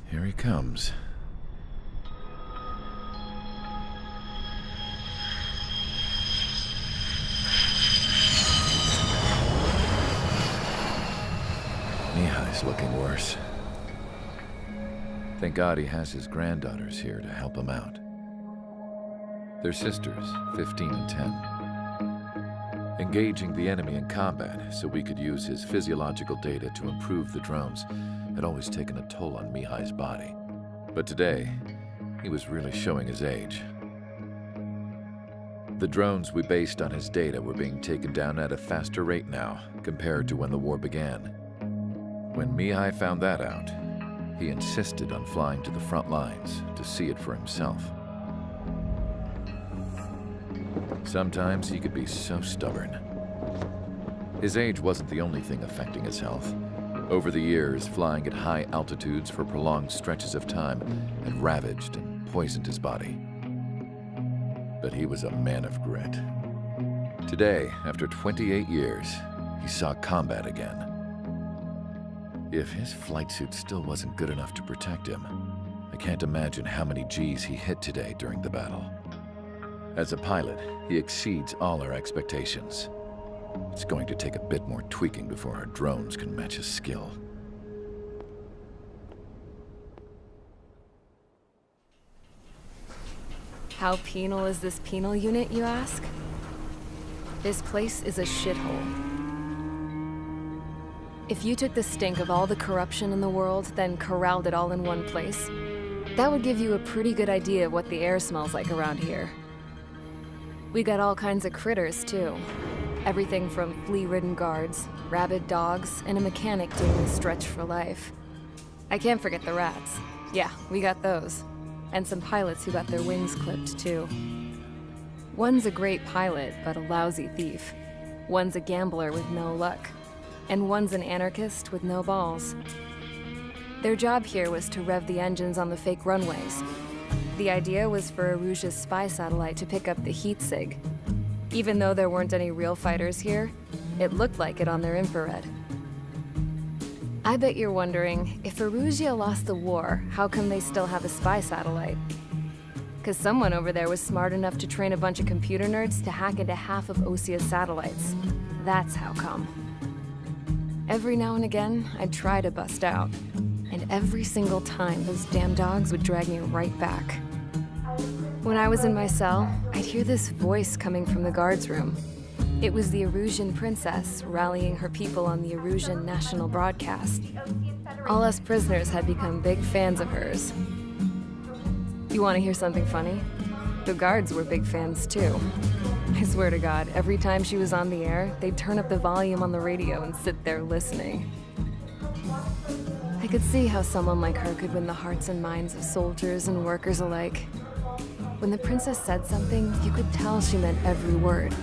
Here he comes. Mihai's looking worse. Thank God he has his granddaughters here to help him out. They're sisters, 15 and 10. Engaging the enemy in combat so we could use his physiological data to improve the drones had always taken a toll on Mihai's body. But today, he was really showing his age. The drones we based on his data were being taken down at a faster rate now compared to when the war began. When Mihai found that out, he insisted on flying to the front lines to see it for himself. Sometimes he could be so stubborn. His age wasn't the only thing affecting his health. Over the years, flying at high altitudes for prolonged stretches of time had ravaged and poisoned his body. But he was a man of grit. Today, after 28 years, he saw combat again. If his flight suit still wasn't good enough to protect him, I can't imagine how many Gs he hit today during the battle. As a pilot, he exceeds all our expectations. It's going to take a bit more tweaking before our drones can match his skill. How penal is this penal unit, you ask? This place is a shithole. If you took the stink of all the corruption in the world, then corralled it all in one place, that would give you a pretty good idea of what the air smells like around here. We got all kinds of critters, too. Everything from flea-ridden guards, rabid dogs, and a mechanic doing the stretch for life. I can't forget the rats. Yeah, we got those. And some pilots who got their wings clipped, too. One's a great pilot, but a lousy thief. One's a gambler with no luck. And one's an anarchist with no balls. Their job here was to rev the engines on the fake runways. The idea was for Aruja's spy satellite to pick up the heat sig. Even though there weren't any real fighters here, it looked like it on their infrared. I bet you're wondering, if Aruja lost the war, how come they still have a spy satellite? 'Cause someone over there was smart enough to train a bunch of computer nerds to hack into half of Osia's satellites. That's how come. Every now and again, I'd try to bust out. And every single time, those damn dogs would drag me right back. When I was in my cell, I'd hear this voice coming from the guards room. It was the Erusian princess rallying her people on the Erusian national broadcast. All us prisoners had become big fans of hers. You want to hear something funny? The guards were big fans too. I swear to God, every time she was on the air, they'd turn up the volume on the radio and sit there listening. I could see how someone like her could win the hearts and minds of soldiers and workers alike. When the princess said something, you could tell she meant every word.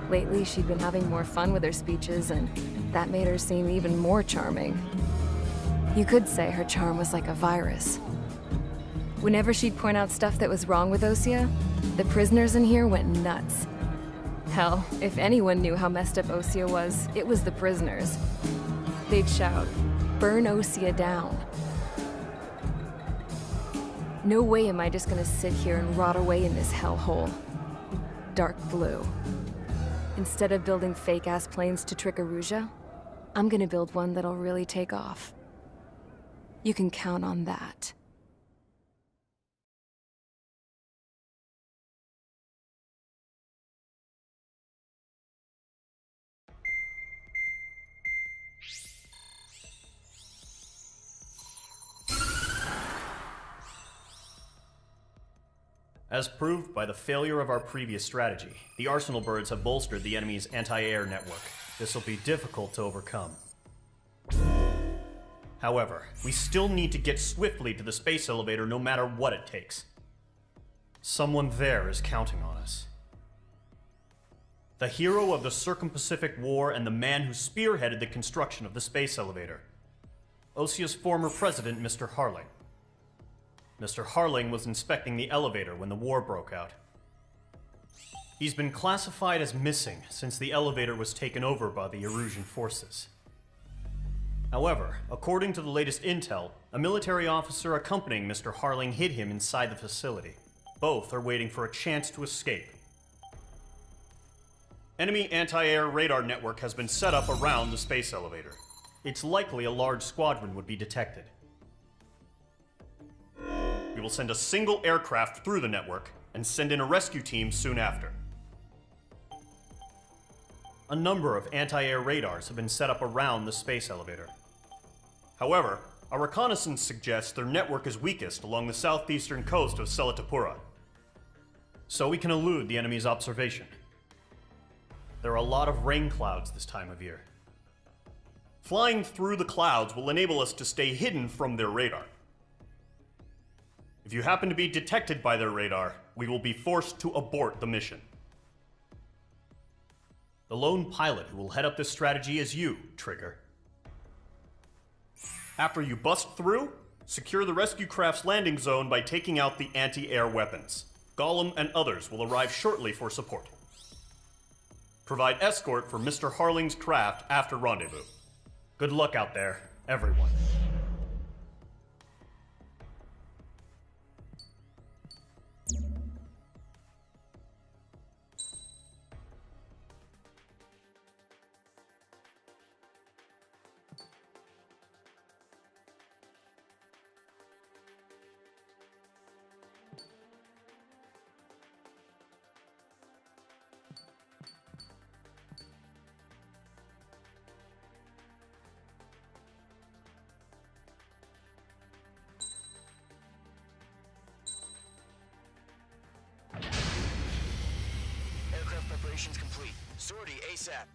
Lately, she'd been having more fun with her speeches, and that made her seem even more charming. You could say her charm was like a virus. Whenever she'd point out stuff that was wrong with Osia, the prisoners in here went nuts. Hell, if anyone knew how messed up Osia was, it was the prisoners. They'd shout, "Burn Osia down." No way am I just gonna sit here and rot away in this hellhole. Dark blue. Instead of building fake-ass planes to trick Aruja, I'm gonna build one that'll really take off. You can count on that. As proved by the failure of our previous strategy, the Arsenal birds have bolstered the enemy's anti-air network. This will be difficult to overcome. However, we still need to get swiftly to the space elevator no matter what it takes. Someone there is counting on us. The hero of the Circum-Pacific War and the man who spearheaded the construction of the space elevator. Osia's former president, Mr. Harling. Mr. Harling was inspecting the elevator when the war broke out. He's been classified as missing since the elevator was taken over by the Erusian forces. However, according to the latest intel, a military officer accompanying Mr. Harling hid him inside the facility. Both are waiting for a chance to escape. Enemy anti-air radar network has been set up around the space elevator. It's likely a large squadron would be detected. We will send a single aircraft through the network and send in a rescue team soon after. A number of anti-air radars have been set up around the space elevator. However, our reconnaissance suggests their network is weakest along the southeastern coast of Selatapura, so we can elude the enemy's observation. There are a lot of rain clouds this time of year. Flying through the clouds will enable us to stay hidden from their radar. If you happen to be detected by their radar, we will be forced to abort the mission. The lone pilot who will head up this strategy is you, Trigger. After you bust through, secure the rescue craft's landing zone by taking out the anti-air weapons. Gollum and others will arrive shortly for support. Provide escort for Mr. Harling's craft after rendezvous. Good luck out there, everyone. Preparations complete. Sortie ASAP.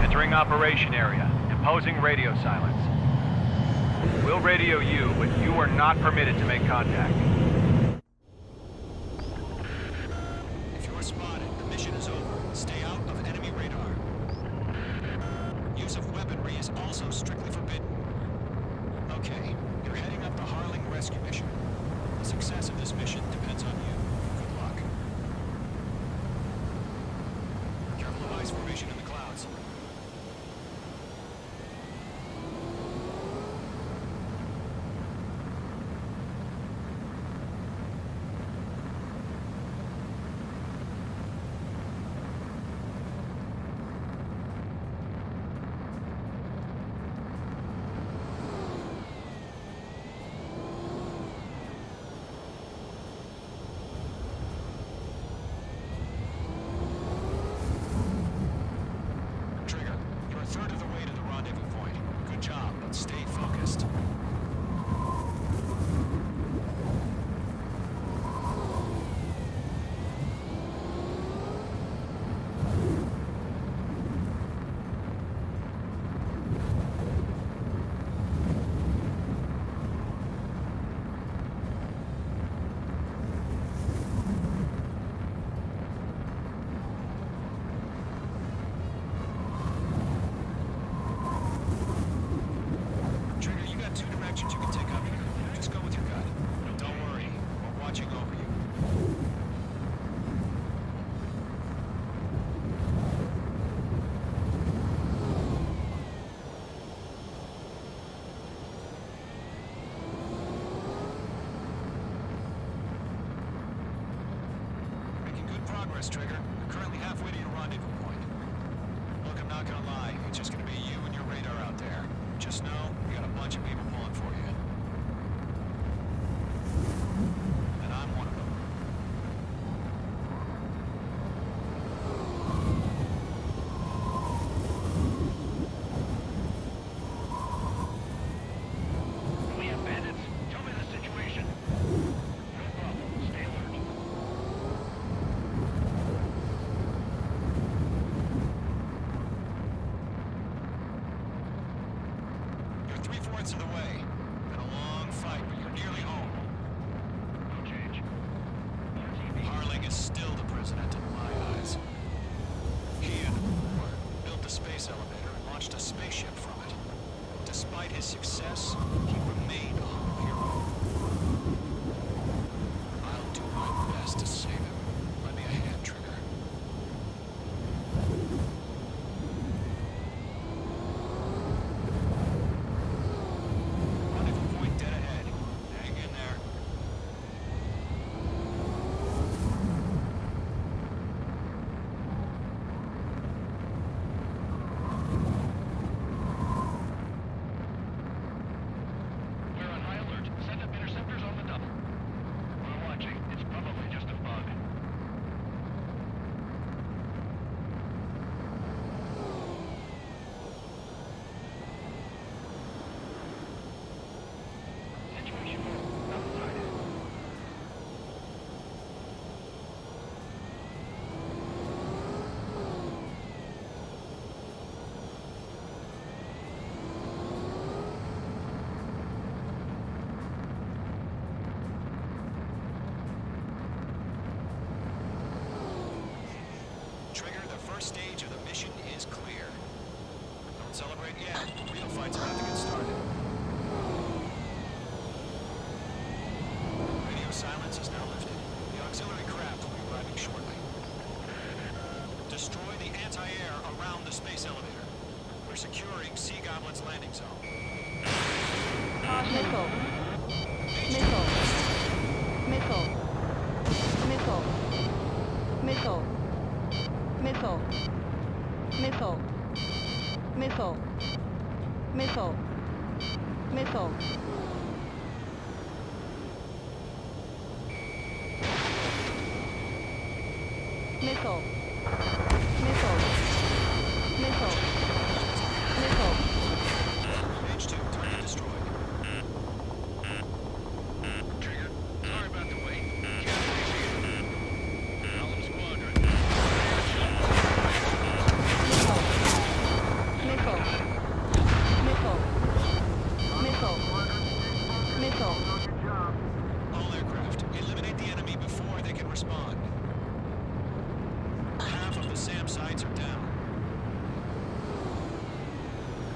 Entering operation area. Imposing radio silence. We'll radio you, but you are not permitted to make contact. If you're spotted, the mission is over. Stay out of enemy radar. Use of weaponry is also strictly forbidden. Okay, you're heading up the Harling rescue mission. The success of this mission depends on you. Good luck. Careful of ice formation in the clouds. Trigger. We're currently halfway to your rendezvous point. Look, I'm not gonna lie. It's just gonna be you and your radar out there. Just know, we got a bunch of people pulling for you. And I'm one of them. We have bandits. Tell me the situation. No problem. Stay alert. Of the way. Been a long fight, but you're nearly home. No change. Harling is still the president in my eyes. He and Moore built the space elevator and launched a spaceship from it. despite his success, he remained a hero. I'll do my best to save him. Lend me a hand, Trigger. Rendezvous point dead ahead. Hang in there. We're on high alert. Send up interceptors on the double. We're watching. It's probably just a bug. Situation outside. Trigger, the first stage of the mission is clear. Don't celebrate yet. The real fight's about to get started. Radio silence is now lifted. The auxiliary craft will be arriving shortly. Destroy the anti-air around the space elevator. We're securing Sea Goblin's landing zone. Missile. Missile. Missile. Missile. Missile. Missile. Missile. Missile. Missile. Missile. Missile. Missile. Missile. Missile. H2, target destroyed. Trigger, sorry about the wait. Column squadron. Missile. Missile. Missile. Missile. All aircraft, eliminate the enemy before they can respond. Half of the SAM sites are down.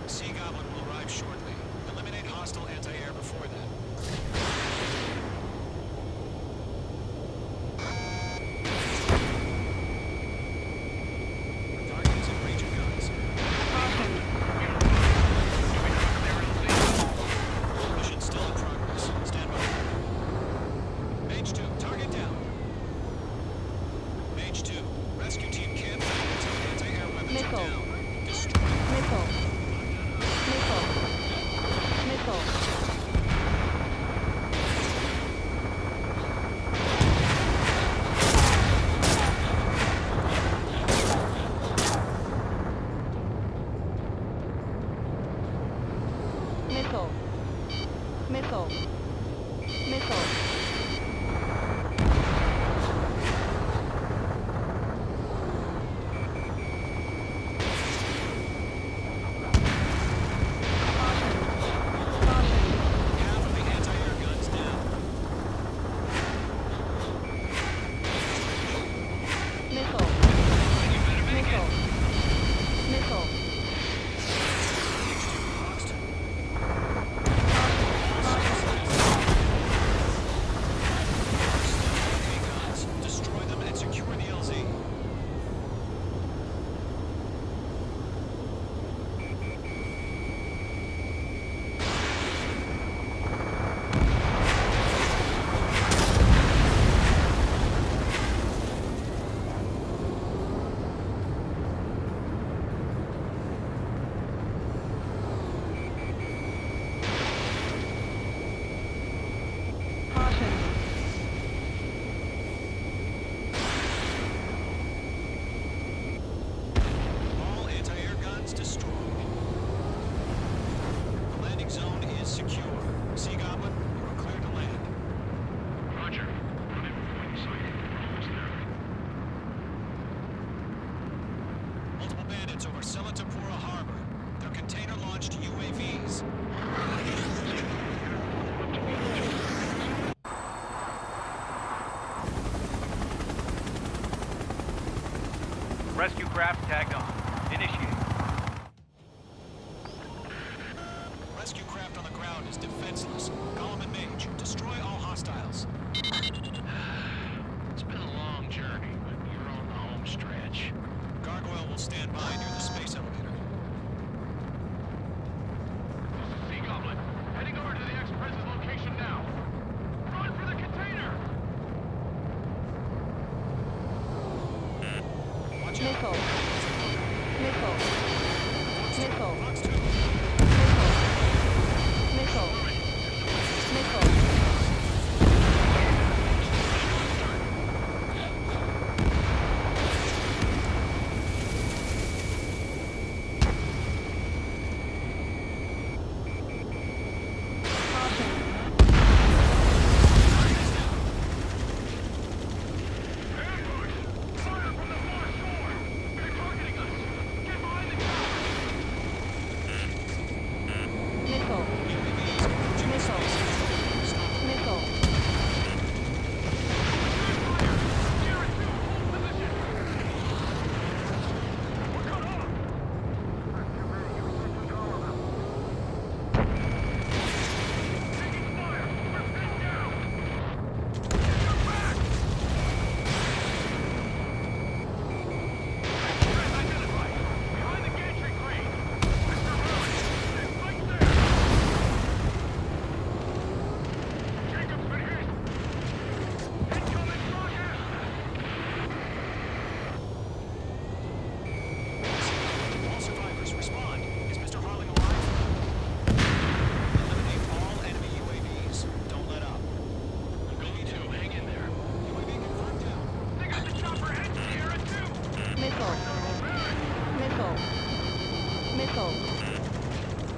Sea Goblin will arrive shortly. Eliminate hostile anti-air before that. Target is in range of guns. Mission still in progress. Stand by. H2, target down. H2, rescue team can't fight until anti-air weapons are Missile. down. Destroy. Missile. Missile. Missile. Missile. Missile. Missile. Half of the anti-air guns down. Missile. Missile. Missile. Guns. Destroy them and secure the LZ. Caution. All anti-air guns destroyed. The landing zone is secure. Sea Goblin, you are clear to land. Roger. Multiple bandits over Selatapura Harbor. They're container-launched UAVs. Rescue craft tagged on. Initiate. aircraft on the ground is defenseless. Column and Mage, destroy all hostiles. It's been a long journey, but you're on the home stretch. Gargoyle will stand by near the space elevator. Sea Goblin, heading over to the Express's location now. Run for the container! Watch Missile. out. Missile. Missile. Fox 2. Missile. Missile. Fire from the far shore! They're targeting us! Get behind the tower! Missile. Missile. Missile. Sierra 2, hold position! We're cut off! Taking fire! We're pinned down! Get your back! Threat identified! Behind the gantry crane! Mr. Hurley! Right there! Jacob's been hit! Incoming rocket! All survivors, respond. Is Mr. Harling alive? Eliminate all enemy UAVs. Don't let up. I'm going to. Hang in there. UAV confirmed down. They got the chopper head Sierra 2! Missile. Missile. Missile.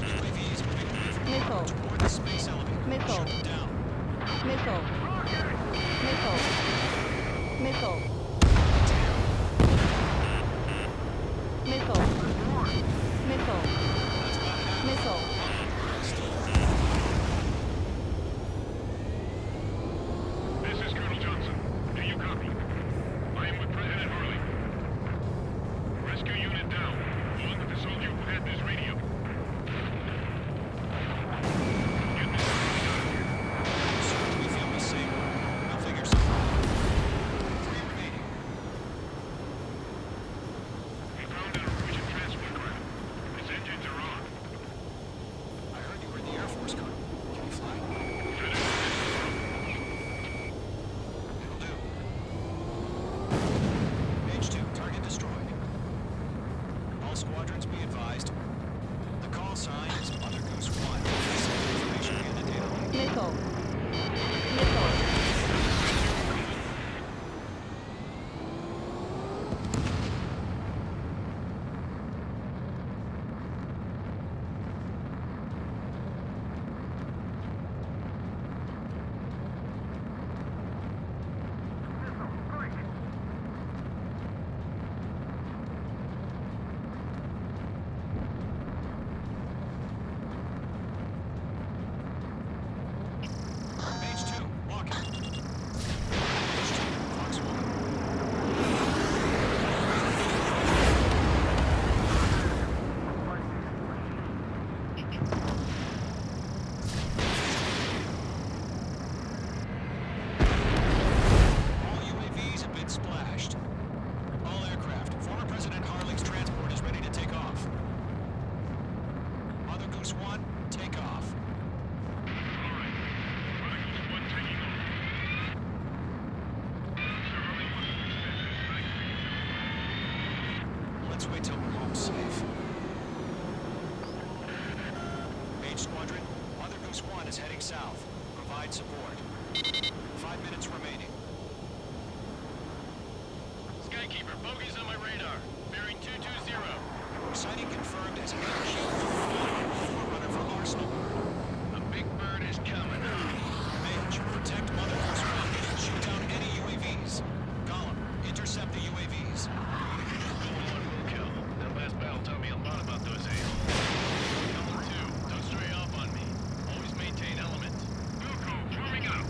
UAVs moving Missile. toward the space elevator. Missile. Shoot them down. Missile. Missile. Missile. Missile. Missile. Missile. This is Colonel Johnson. Do you copy? I am with President Hurley. Rescue unit down, along with the soldier who had this radio. Get this out of here. Sir, we feel the same way. I'll figure something out. 3 remaining. We found an Norwegian transport craft. Its engines are on. I heard you were in the Air Force, Colonel. Can you fly? It'll do. Page 2, target destroyed. All squadrons be advised. The call sign is Mother Goose 1. Information and data link. Missile. Missile. Page 2, walking. Page 2, Fox 1. All UAVs have been splashed. All aircraft, former President Harling's transport is ready to take off. Mother Goose 1, take off. Let's wait till we're home safe. Mage Squadron, Mother Goose 1 is heading south. Provide support. 5 minutes remaining. Skykeeper, bogeys on my radar. Bearing 220. Sighting confirmed as forerunner for Arsenal. A big bird is coming. Mage, protect Mother Goose 1. Shoot down any UAVs. Gollum, intercept the UAVs. One will kill. That last battle taught me a lot about those a-holes. Number 2, don't stray off on me. Always maintain element. Wilco, forming up.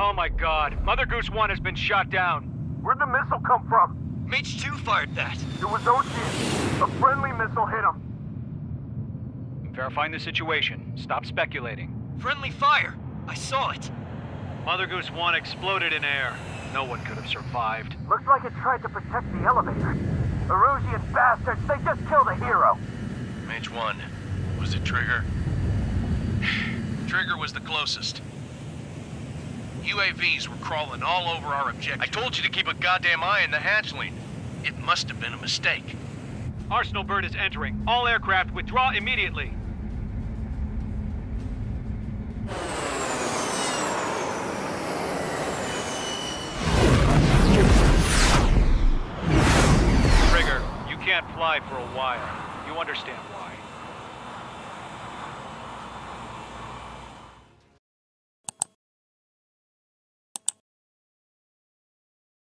Oh my god, Mother Goose 1 has been shot down. Where'd the missile come from? Mage 2 fired that. It was Ocean. A friendly missile hit him. Verifying the situation. Stop speculating. Friendly fire. I saw it. Mother Goose 1 exploded in air. No one could have survived. Looks like it tried to protect the elevator. Erusian bastards, they just killed a hero. Mage 1. Was it Trigger? Trigger was the closest. UAVs were crawling all over our objective. I told you to keep a goddamn eye on the hatchling. It must have been a mistake. Arsenal bird is entering. All aircraft withdraw immediately. Trigger, you can't fly for a while. You understand why.